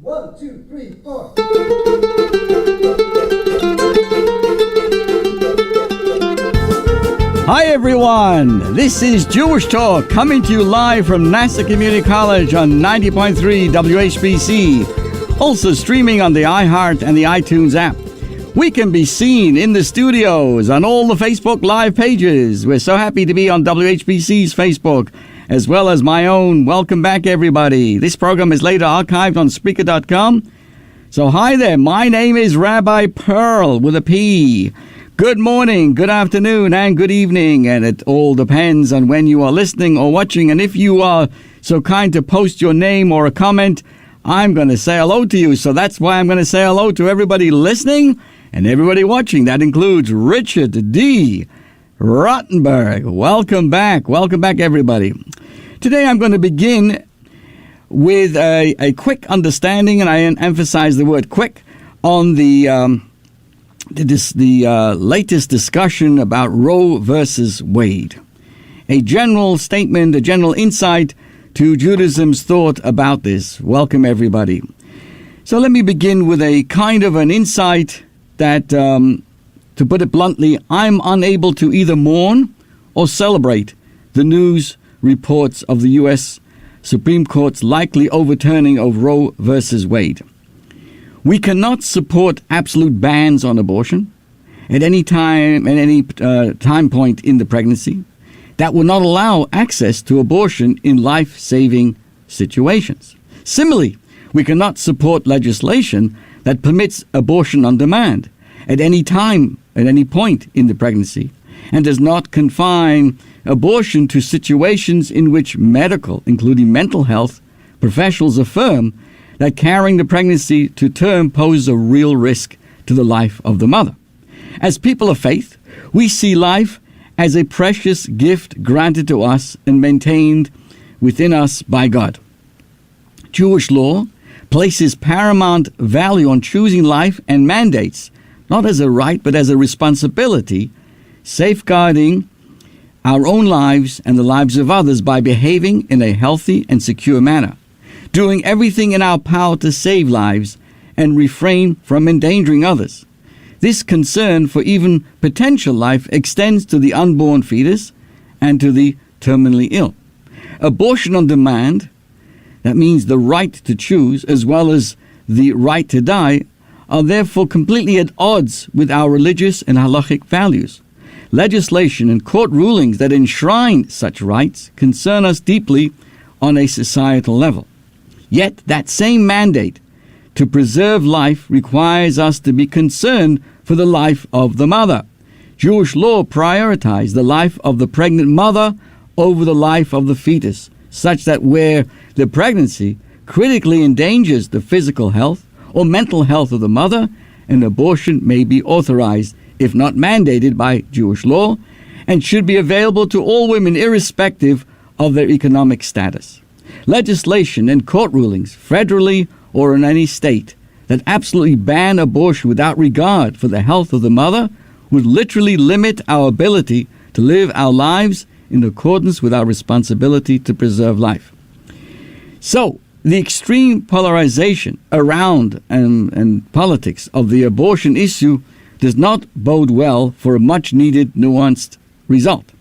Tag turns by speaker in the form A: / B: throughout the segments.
A: 1, 2, 3, 4.
B: Hi everyone, this is Jewish Talk coming to you live from Nassau Community College on 90.3 WHPC, also streaming on the iHeart and the iTunes app. We can be seen in the studios on all the Facebook Live pages. We're so happy to be on WHPC's Facebook, as well as my own. Welcome back, everybody. This program is later archived on Spreaker.com. So hi there, my name is Rabbi Perl with a P. Good morning, good afternoon, and good evening, and it all depends on when you are listening or watching. And if you are so kind to post your name or a comment, I'm going to say hello to you. So that's why I'm going to say hello to everybody listening and everybody watching. That includes Richard D. Rottenberg. Welcome back, everybody. Today I'm going to begin with a quick understanding, and I emphasize the word quick, on the latest discussion about Roe versus Wade. A general statement, a general insight to Judaism's thought about this. Welcome, everybody. So let me begin with a kind of an insight that, to put it bluntly, I'm unable to either mourn or celebrate the news reports of the U.S. Supreme Court's likely overturning of Roe versus Wade. We cannot support absolute bans on abortion at any time, at any time point in the pregnancy. That will not allow access to abortion in life-saving situations. Similarly, we cannot support legislation that permits abortion on demand at any time, at any point in the pregnancy, and does not confine abortion to situations in which medical, including mental health, professionals affirm that carrying the pregnancy to term poses a real risk to the life of the mother. As people of faith, we see life as a precious gift granted to us and maintained within us by God. Jewish law places paramount value on choosing life and mandates, not as a right but as a responsibility, safeguarding our own lives and the lives of others by behaving in a healthy and secure manner, doing everything in our power to save lives and refrain from endangering others. This concern for even potential life extends to the unborn fetus and to the terminally ill. Abortion on demand, that means the right to choose as well as the right to die, are therefore completely at odds with our religious and halachic values. Legislation and court rulings that enshrine such rights concern us deeply on a societal level. Yet that same mandate to preserve life requires us to be concerned for the life of the mother. Jewish law prioritizes the life of the pregnant mother over the life of the fetus, such that where the pregnancy critically endangers the physical health or mental health of the mother, an abortion may be authorized, if not mandated by Jewish law, and should be available to all women irrespective of their economic status. Legislation and court rulings, federally or in any state, that absolutely ban abortion without regard for the health of the mother would literally limit our ability to live our lives in accordance with our responsibility to preserve life. So, the extreme polarization around and politics of the abortion issue does not bode well for a much-needed, nuanced result.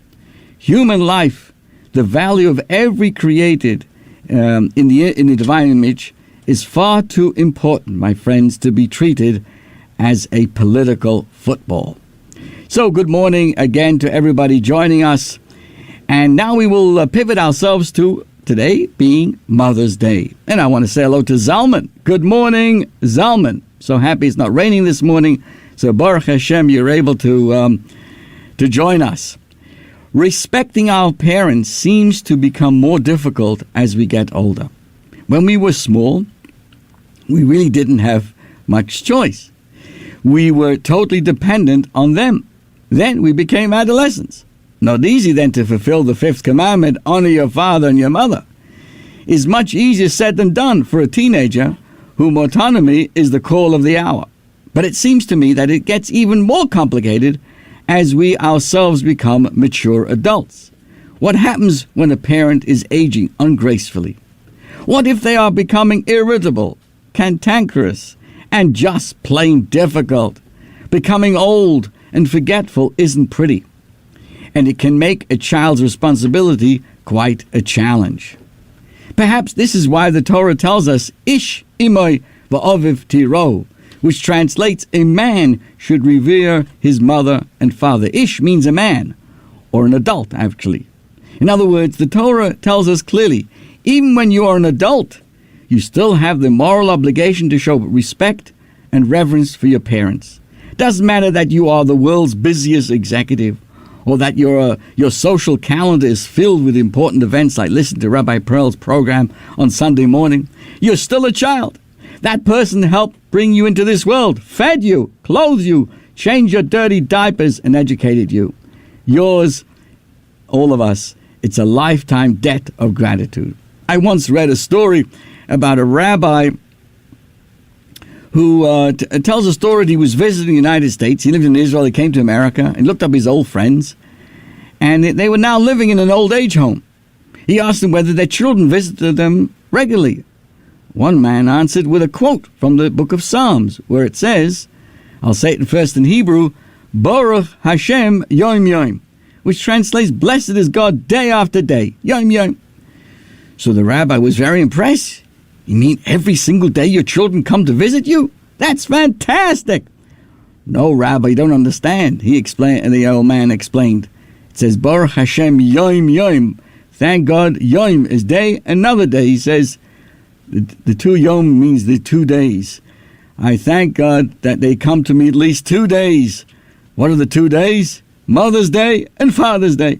B: Human life, the value of every created in the divine image, is far too important, my friends, to be treated as a political football. So good morning again to everybody joining us. And now we will pivot ourselves to today being Mother's Day. And I want to say hello to Zalman. Good morning, Zalman. So happy it's not raining this morning. So Baruch Hashem, you're able to join us. Respecting our parents seems to become more difficult as we get older. When we were small, we really didn't have much choice. We were totally dependent on them. Then we became adolescents. Not easy then to fulfill the fifth commandment, honor your father and your mother. Is much easier said than done for a teenager whom autonomy is the call of the hour. But it seems to me that it gets even more complicated as we ourselves become mature adults. What happens when a parent is aging ungracefully? What if they are becoming irritable, cantankerous, and just plain difficult. Becoming old and forgetful isn't pretty, and it can make a child's responsibility quite a challenge. Perhaps this is why the Torah tells us, Ish imoy va'oviv tiro, which translates, a man should revere his mother and father. Ish means a man, or an adult, actually. In other words, the Torah tells us clearly, even when you are an adult, you still have the moral obligation to show respect and reverence for your parents. Doesn't matter that you are the world's busiest executive, or that your social calendar is filled with important events like listen to Rabbi Perl's program on Sunday morning. You're still a child. That person helped bring you into this world, fed you, clothed you, changed your dirty diapers, and educated you. Yours, all of us, it's a lifetime debt of gratitude. I once read a story about a rabbi who tells a story that he was visiting the United States. He lived in Israel. He came to America and looked up his old friends, and they were now living in an old age home. He asked them whether their children visited them regularly. One man answered with a quote from the book of Psalms, where it says, I'll say it first in Hebrew, Baruch Hashem Yom Yom, which translates, blessed is God day after day, Yom Yom. So the rabbi was very impressed. You mean every single day your children come to visit you? That's fantastic. No, Rabbi, you don't understand. He explained, and the old man explained. It says, Baruch Hashem Yom Yom. Thank God, Yom is day, another day. He says, the two Yom means the 2 days. I thank God that they come to me at least 2 days. What are the 2 days? Mother's Day and Father's Day.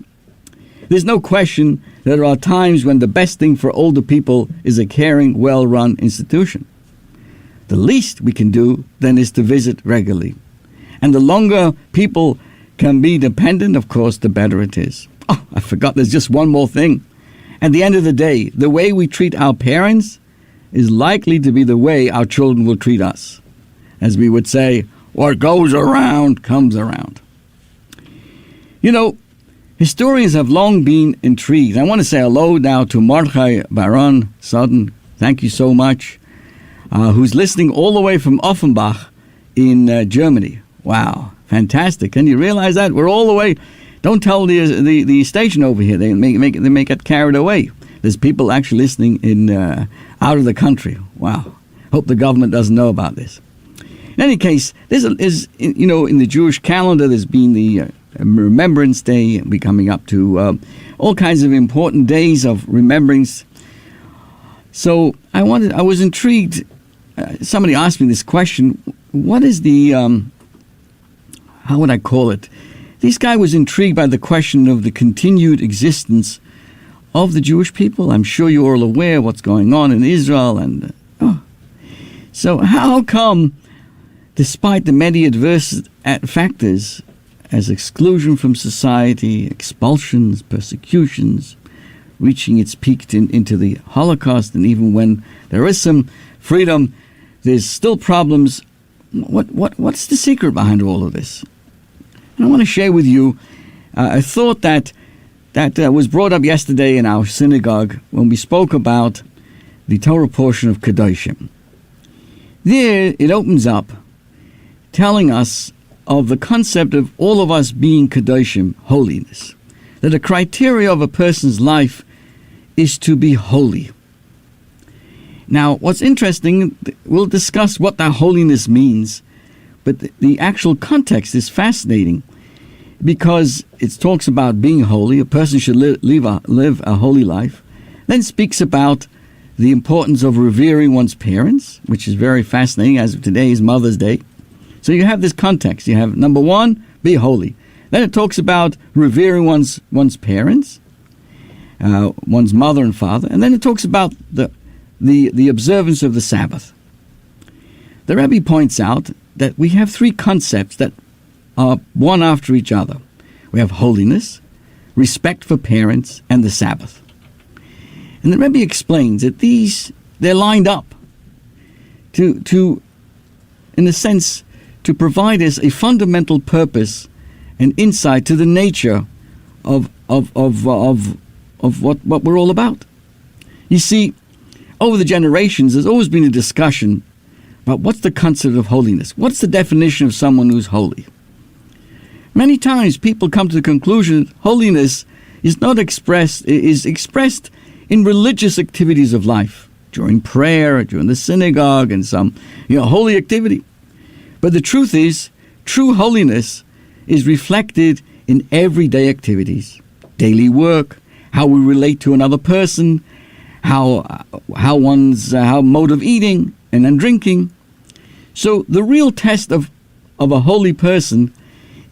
B: There's no question there are times when the best thing for older people is a caring, well-run institution. The least we can do then is to visit regularly. And the longer people can be dependent, of course, the better it is. Oh, I forgot there's just one more thing. At the end of the day, the way we treat our parents is likely to be the way our children will treat us. As we would say, what goes around comes around. You know, historians have long been intrigued. I want to say hello now to Mordechai Baron Sudden. Thank you so much. Who's listening all the way from Offenbach in Germany. Wow, fantastic. Can you realize that? We're all the way. Don't tell the station over here. They may get carried away. There's people actually listening in out of the country. Wow. Hope the government doesn't know about this. In any case, this is, you know, in the Jewish calendar, there's been the Remembrance Day. We're coming up to all kinds of important days of remembrance. So I was intrigued. Somebody asked me this question. What is the, how would I call it? This guy was intrigued by the question of the continued existence of the Jewish people. I'm sure you're all aware what's going on in Israel. And so how come, despite the many adverse factors as exclusion from society, expulsions, persecutions, reaching its peak into the Holocaust, and even when there is some freedom, there's still problems. What's the secret behind all of this? And I want to share with you a thought that was brought up yesterday in our synagogue when we spoke about the Torah portion of Kedoshim. There it opens up telling us of the concept of all of us being Kedoshim, holiness. That a criteria of a person's life is to be holy. Now, what's interesting, we'll discuss what that holiness means, but the actual context is fascinating because it talks about being holy. A person should live a holy life. Then speaks about the importance of revering one's parents, which is very fascinating, as of today is Mother's Day. So you have this context. You have, number one, be holy. Then it talks about revering one's parents, one's mother and father. And then it talks about the observance of the Sabbath. The Rebbe points out that we have three concepts that are one after each other. We have holiness, respect for parents, and the Sabbath. And the Rebbe explains that they're lined up to in a sense, to provide us a fundamental purpose and insight to the nature of what we're all about. You see, over the generations, there's always been a discussion But what's the concept of holiness? What's the definition of someone who's holy? Many times people come to the conclusion that holiness is expressed in religious activities of life, during prayer, during the synagogue, and some holy activity. But the truth is, true holiness is reflected in everyday activities, daily work, how we relate to another person, how mode of eating and then drinking. So the real test of a holy person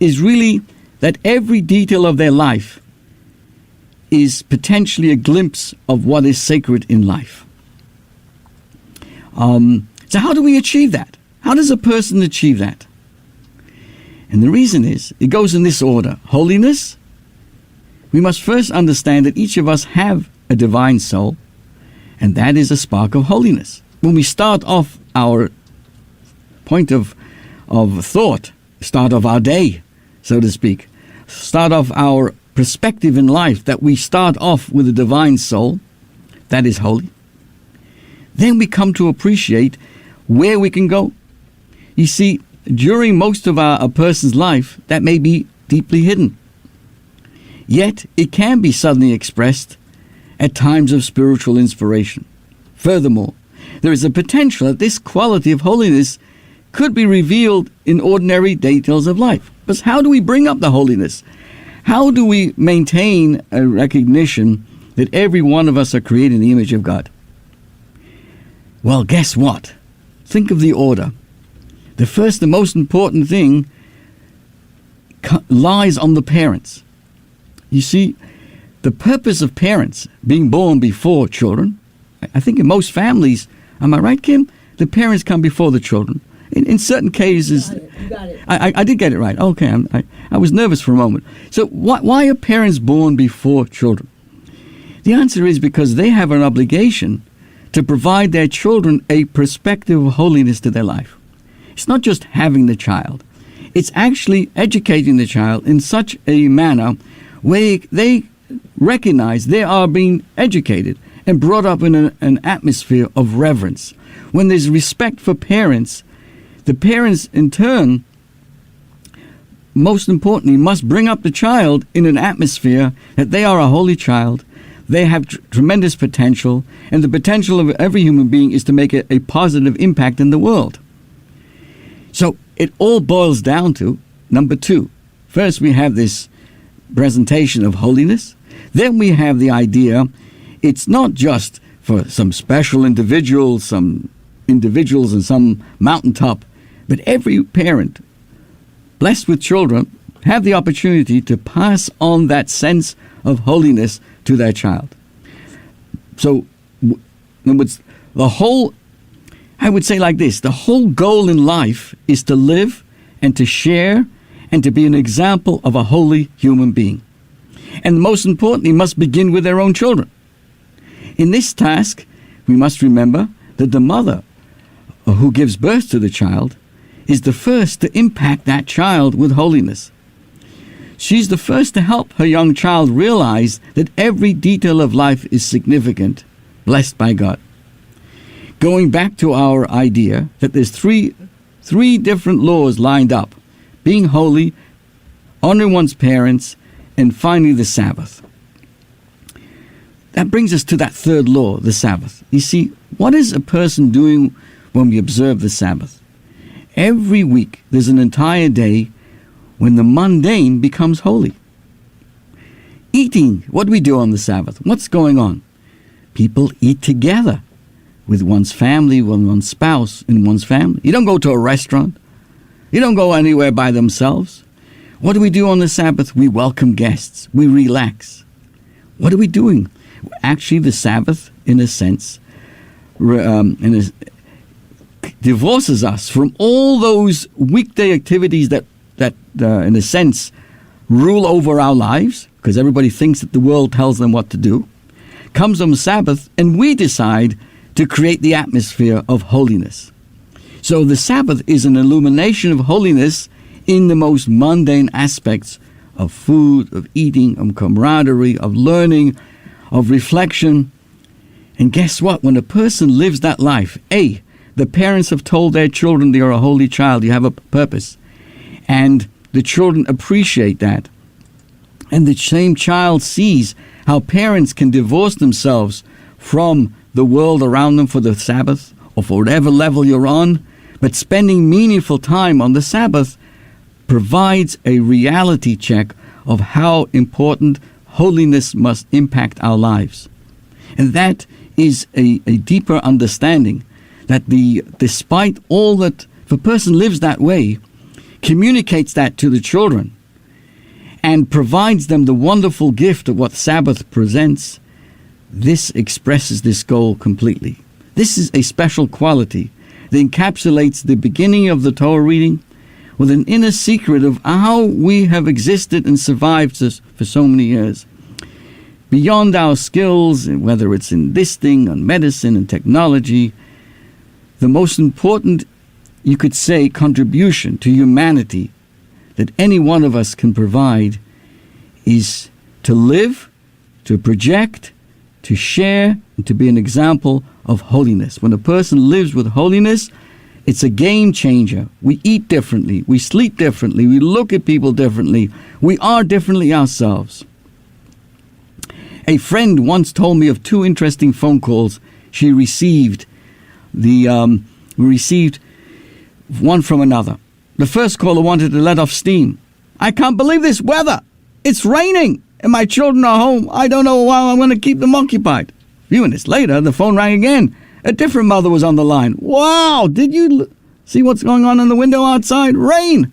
B: is really that every detail of their life is potentially a glimpse of what is sacred in life. So how do we achieve that? How does a person achieve that? And the reason is, it goes in this order. Holiness, we must first understand that each of us have a divine soul, and that is a spark of holiness. When we start off our point of thought, start off our day, so to speak, start off our perspective in life, that we start off with a divine soul, that is holy. Then we come to appreciate where we can go. You see, during most of a person's life, that may be deeply hidden. Yet, it can be suddenly expressed at times of spiritual inspiration. Furthermore, there is a potential that this quality of holiness could be revealed in ordinary details of life. But how do we bring up the holiness? How do we maintain a recognition that every one of us are created in the image of God? Well, guess what? Think of the order. The first and most important thing lies on the parents. You see, the purpose of parents being born before children, I think in most families, am I right, Kim? The parents come before the children. In certain cases,
A: you got it.
B: I did get it right. Okay, I was nervous for a moment. So why are parents born before children? The answer is because they have an obligation to provide their children a perspective of holiness to their life. It's not just having the child. It's actually educating the child in such a manner where they recognize they are being educated and brought up in an atmosphere of reverence. When there's respect for parents, the parents in turn, most importantly, must bring up the child in an atmosphere that they are a holy child. They have tremendous potential, and the potential of every human being is to make a positive impact in the world. So it all boils down to, number two, first we have this presentation of holiness. Then we have the idea it's not just for some special individuals, some individuals in some mountaintop, but every parent blessed with children have the opportunity to pass on that sense of holiness to their child. So, in other words, I would say like this, the whole goal in life is to live and to share and to be an example of a holy human being. And most importantly, must begin with their own children. In this task, we must remember that the mother who gives birth to the child is the first to impact that child with holiness. She's the first to help her young child realize that every detail of life is significant, blessed by God. Going back to our idea that there's three different laws lined up: being holy, honoring one's parents, and finally the Sabbath. That brings us to that third law, the Sabbath. You see, what is a person doing when we observe the Sabbath? Every week there's an entire day when the mundane becomes holy. Eating, what do we do on the Sabbath? What's going on? People eat together with one's family, with one's spouse, in one's family. You don't go to a restaurant. You don't go anywhere by themselves. What do we do on the Sabbath? We welcome guests. We relax. What are we doing? Actually, the Sabbath, in a sense, divorces us from all those weekday activities that in a sense, rule over our lives, because everybody thinks that the world tells them what to do. Comes on Sabbath, and we decide to create the atmosphere of holiness. So the Sabbath is an illumination of holiness in the most mundane aspects of food, of eating, of camaraderie, of learning, of reflection. And guess what? When a person lives that life, The parents have told their children you're a holy child, you have a purpose. And the children appreciate that. And the same child sees how parents can divorce themselves from the world around them for the Sabbath or for whatever level you're on, but spending meaningful time on the Sabbath provides a reality check of how important holiness must impact our lives. And that is a deeper understanding that despite all that, if a person lives that way, communicates that to the children and provides them the wonderful gift of what Sabbath presents, this expresses this goal completely. This is a special quality that encapsulates the beginning of the Torah reading with an inner secret of how we have existed and survived for so many years. Beyond our skills, whether it's in this thing, on medicine and technology, the most important, you could say, contribution to humanity that any one of us can provide is to live, to project, to share, and to be an example of holiness. When a person lives with holiness, it's a game changer. We eat differently, we sleep differently, we look at people differently, we are differently ourselves. A friend once told me of two interesting phone calls she received. Received one from another. The first caller wanted to let off steam. I can't believe this weather. It's raining and my children are home. I don't know how I'm going to keep them occupied. A few minutes later, the phone rang again. A different mother was on the line. Wow, did you see what's going on in the window outside? Rain.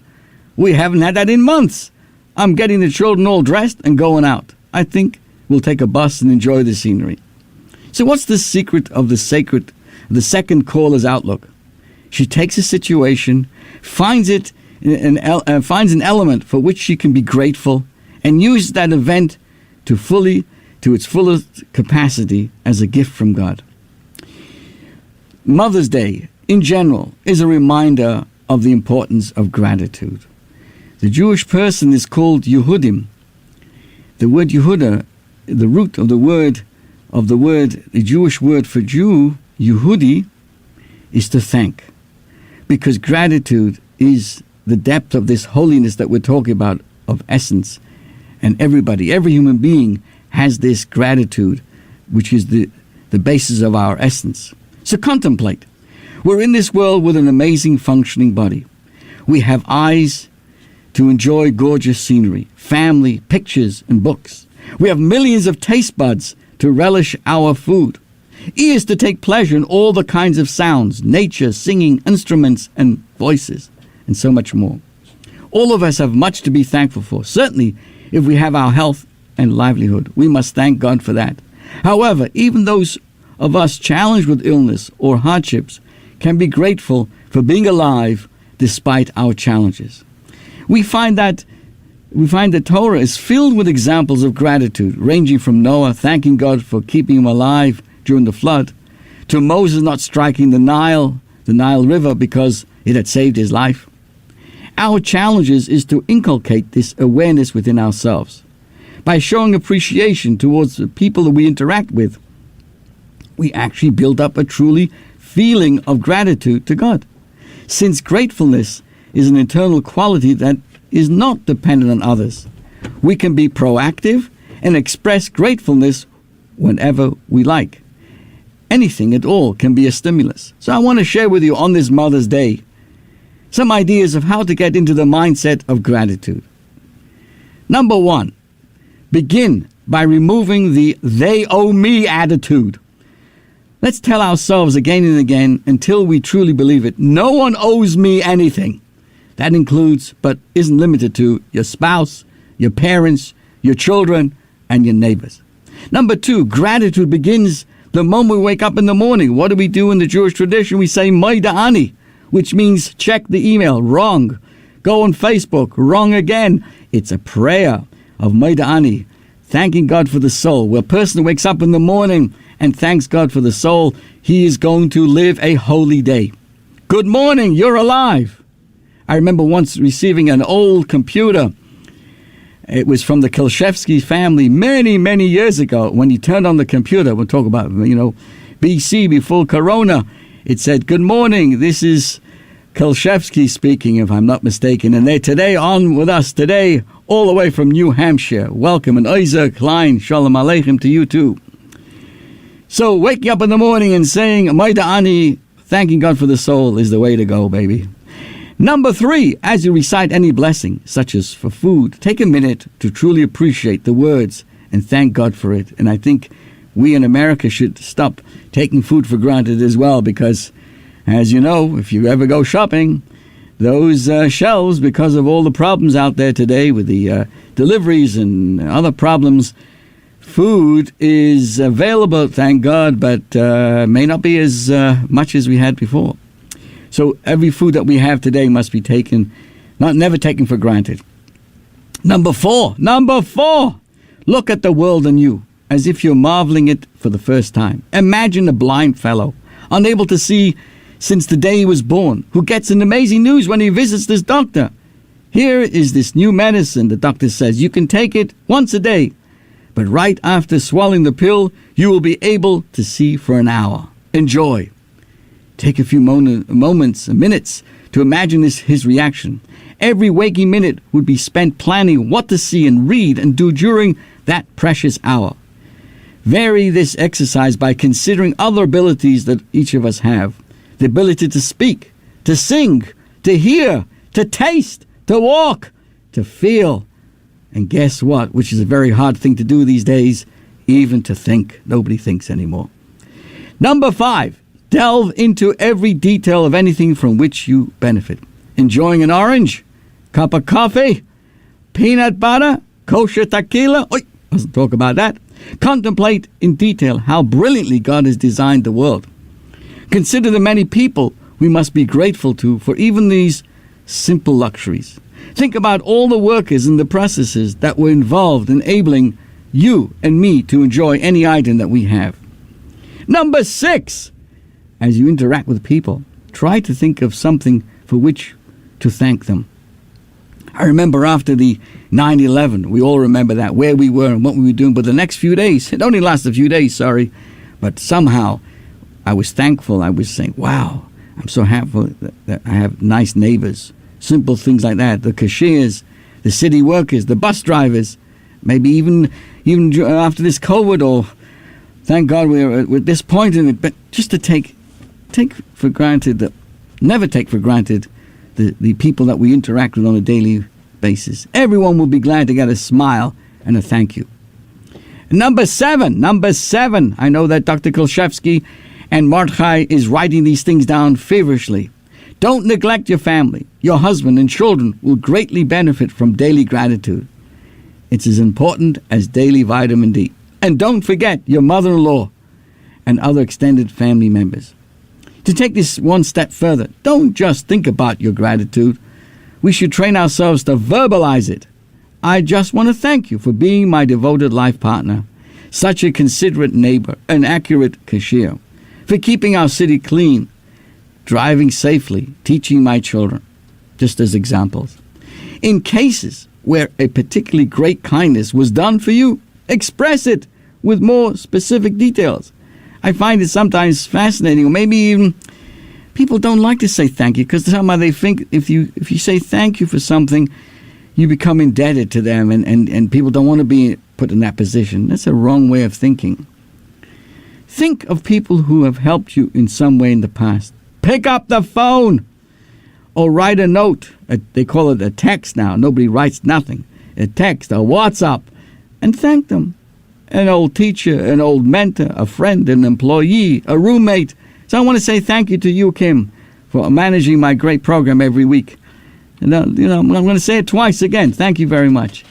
B: We haven't had that in months. I'm getting the children all dressed and going out. I think we'll take a bus and enjoy the scenery. So what's the secret of the second caller's outlook? She takes a situation, finds an element for which she can be grateful, and uses that event to its fullest capacity as a gift from God. Mother's Day, in general, is a reminder of the importance of gratitude. The Jewish person is called Yehudim. The word Yehuda, the root of the word, the Jewish word for Jew, Yehudi, is to thank. Because gratitude is the depth of this holiness that we're talking about, of essence. And every human being has this gratitude, which is the basis of our essence. So contemplate. We're in this world with an amazing functioning body. We have eyes to enjoy gorgeous scenery, family, pictures, and books. We have millions of taste buds to relish our food. Ears to take pleasure in all the kinds of sounds, nature, singing, instruments, and voices, and so much more. All of us have much to be thankful for. Certainly, if we have our health and livelihood, we must thank God for that. However, even those of us challenged with illness or hardships can be grateful for being alive despite our challenges. We find that Torah is filled with examples of gratitude, ranging from Noah thanking God for keeping him alive during the flood, to Moses not striking the Nile River because it had saved his life. Our challenge is to inculcate this awareness within ourselves. By showing appreciation towards the people that we interact with, we actually build up a truly feeling of gratitude to God. Since gratefulness is an internal quality that is not dependent on others, we can be proactive and express gratefulness whenever we like. Anything at all can be a stimulus. So I want to share with you on this Mother's Day some ideas of how to get into the mindset of gratitude. Number one, begin by removing the "they owe me" attitude. Let's tell ourselves again and again until we truly believe it, no one owes me anything. That includes, but isn't limited to, your spouse, your parents, your children, and your neighbors. Number two, gratitude begins the moment we wake up in the morning. What do we do in the Jewish tradition? We say Moida Ani, which means check the email. Wrong. Go on Facebook. Wrong again. It's a prayer of Moida Ani, thanking God for the soul. Where a person wakes up in the morning and thanks God for the soul, he is going to live a holy day. Good morning, you're alive. I remember once receiving an old computer. It was from the Kilshevsky family many, many years ago. When you turned on the computer, we'll talk about, BC, before Corona, It said, "Good morning, this is Kolshevsky speaking, if I'm not mistaken, and they're today on with us today, all the way from New Hampshire. Welcome, and Isaac Klein, Shalom Aleichem to you too." So waking up in the morning and saying, Maida Ani, thanking God for the soul is the way to go, baby. Number 3, as you recite any blessing, such as for food, take a minute to truly appreciate the words and thank God for it. And I think we in America should stop taking food for granted as well, because, as you know, if you ever go shopping, those shelves, because of all the problems out there today with the deliveries and other problems, food is available, thank God, but may not be as much as we had before. So every food that we have today must be never taken for granted. Number four, look at the world anew, as if you're marveling it for the first time. Imagine a blind fellow, unable to see since the day he was born, who gets an amazing news when he visits this doctor. Here is this new medicine, the doctor says. You can take it once a day, but right after swallowing the pill, you will be able to see for an hour. Enjoy. Take a few minutes to imagine his reaction. Every waking minute would be spent planning what to see and read and do during that precious hour. Vary this exercise by considering other abilities that each of us have. The ability to speak, to sing, to hear, to taste, to walk, to feel. And guess what? Which is a very hard thing to do these days, even to think. Nobody thinks anymore. Number 5. Delve into every detail of anything from which you benefit. Enjoying an orange, cup of coffee, peanut butter, kosher tequila. Mustn't talk about that. Contemplate in detail how brilliantly God has designed the world. Consider the many people we must be grateful to for even these simple luxuries. Think about all the workers and the processes that were involved in enabling you and me to enjoy any item that we have. Number 6. As you interact with people, try to think of something for which to thank them. I remember after the 9/11, we all remember that, where we were and what we were doing. But the next few days, it only lasted a few days, but somehow I was thankful. I was saying, wow, I'm so happy that I have nice neighbors. Simple things like that. The cashiers, the city workers, the bus drivers, maybe even after this COVID, or thank God we're at this point in it, but just to never take for granted the people that we interact with on a daily basis. Everyone will be glad to get a smile and a thank you. Number 7. I know that Dr. Kolshevsky and Mordechai is writing these things down feverishly. Don't neglect your family. Your husband and children will greatly benefit from daily gratitude. It's as important as daily vitamin D. And don't forget your mother-in-law and other extended family members. To take this one step further, don't just think about your gratitude. We should train ourselves to verbalize it. I just want to thank you for being my devoted life partner, such a considerate neighbor, an accurate cashier, for keeping our city clean, driving safely, teaching my children, just as examples. In cases where a particularly great kindness was done for you, express it with more specific details. I find it sometimes fascinating, or maybe even people don't like to say thank you, because somehow they think if you say thank you for something, you become indebted to them, and people don't want to be put in that position. That's a wrong way of thinking. Think of people who have helped you in some way in the past. Pick up the phone or write a note. They call it a text now. Nobody writes nothing. A text, a WhatsApp, and thank them. An old teacher, an old mentor, a friend, an employee, a roommate. So I want to say thank you to you, Kim, for managing my great program every week. And I'm going to say it twice again. Thank you very much.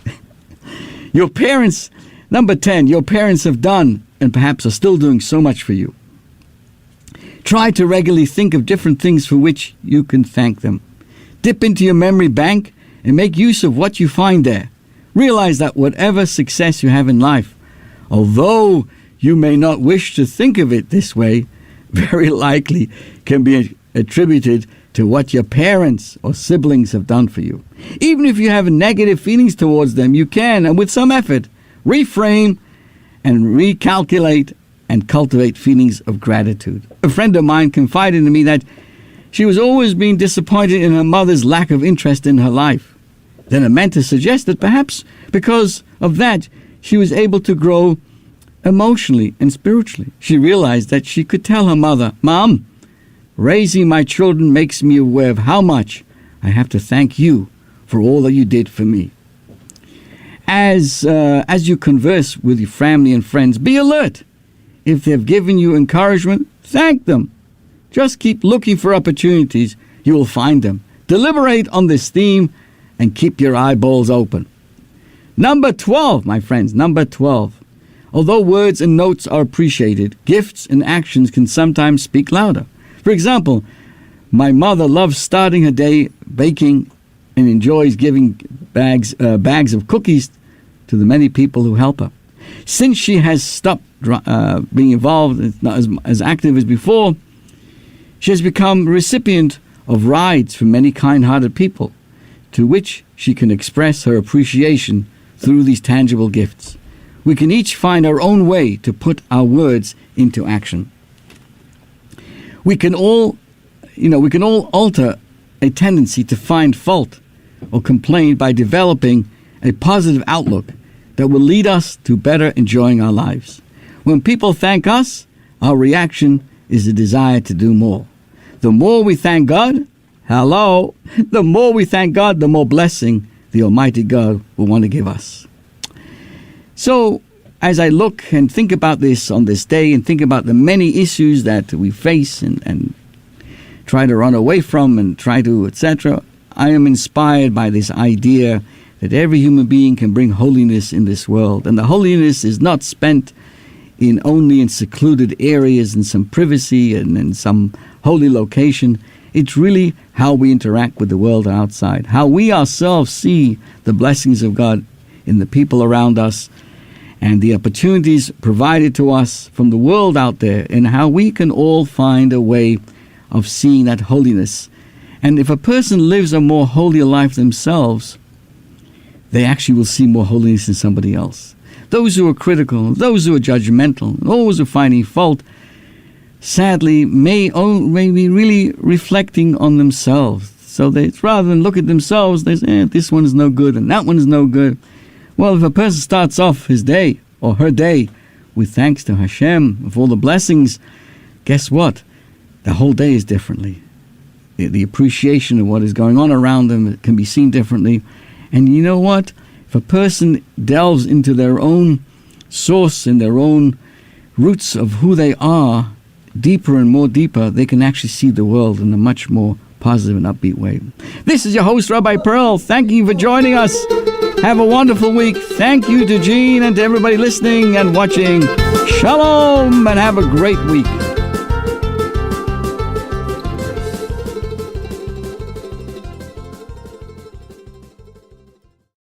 B: Your parents, number 10, your parents have done and perhaps are still doing so much for you. Try to regularly think of different things for which you can thank them. Dip into your memory bank and make use of what you find there. Realize that whatever success you have in life, although you may not wish to think of it this way, very likely can be attributed to what your parents or siblings have done for you. Even if you have negative feelings towards them, you can, and with some effort, reframe and recalculate and cultivate feelings of gratitude. A friend of mine confided in me that she was always being disappointed in her mother's lack of interest in her life. Then a mentor suggested perhaps because of that she was able to grow emotionally and spiritually. She realized that she could tell her mother, "Mom, raising my children makes me aware of how much I have to thank you for all that you did for me." As you converse with your family and friends, be alert. If they've given you encouragement, thank them. Just keep looking for opportunities. You will find them. Deliberate on this theme and keep your eyeballs open. Number 12, my friends, number 12. Although words and notes are appreciated, gifts and actions can sometimes speak louder. For example, my mother loves starting her day baking and enjoys giving bags of cookies to the many people who help her. Since she has stopped being involved, not as active as before, she has become a recipient of rides from many kind-hearted people, to which she can express her appreciation through these tangible gifts. We can each find our own way to put our words into action. We can all alter a tendency to find fault or complain by developing a positive outlook that will lead us to better enjoying our lives. When people thank us, our reaction is a desire to do more. The more we thank God, the more we thank God, the more blessing the Almighty God will want to give us. So, as I look and think about this on this day and think about the many issues that we face and try to run away from and try to, etc., I am inspired by this idea that every human being can bring holiness in this world. And the holiness is not spent only in secluded areas in some privacy and in some holy location. It's really how we interact with the world outside, how we ourselves see the blessings of God in the people around us and the opportunities provided to us from the world out there, and how we can all find a way of seeing that holiness. And if a person lives a more holy life themselves, they actually will see more holiness in somebody else. Those who are critical, those who are judgmental, those who are finding fault, sadly, may be really reflecting on themselves. So rather than look at themselves, they say, this one is no good and that one is no good. Well, if a person starts off his day or her day with thanks to Hashem for all the blessings, guess what? The whole day is differently. The appreciation of what is going on around them can be seen differently. And you know what? If a person delves into their own source and their own roots of who they are, deeper and more deeper, they can actually see the world in a much more positive and upbeat way. This is your host, Rabbi Perl. Thank you for joining us. Have a wonderful week. Thank you to Gene and to everybody listening and watching. Shalom, and have a great week.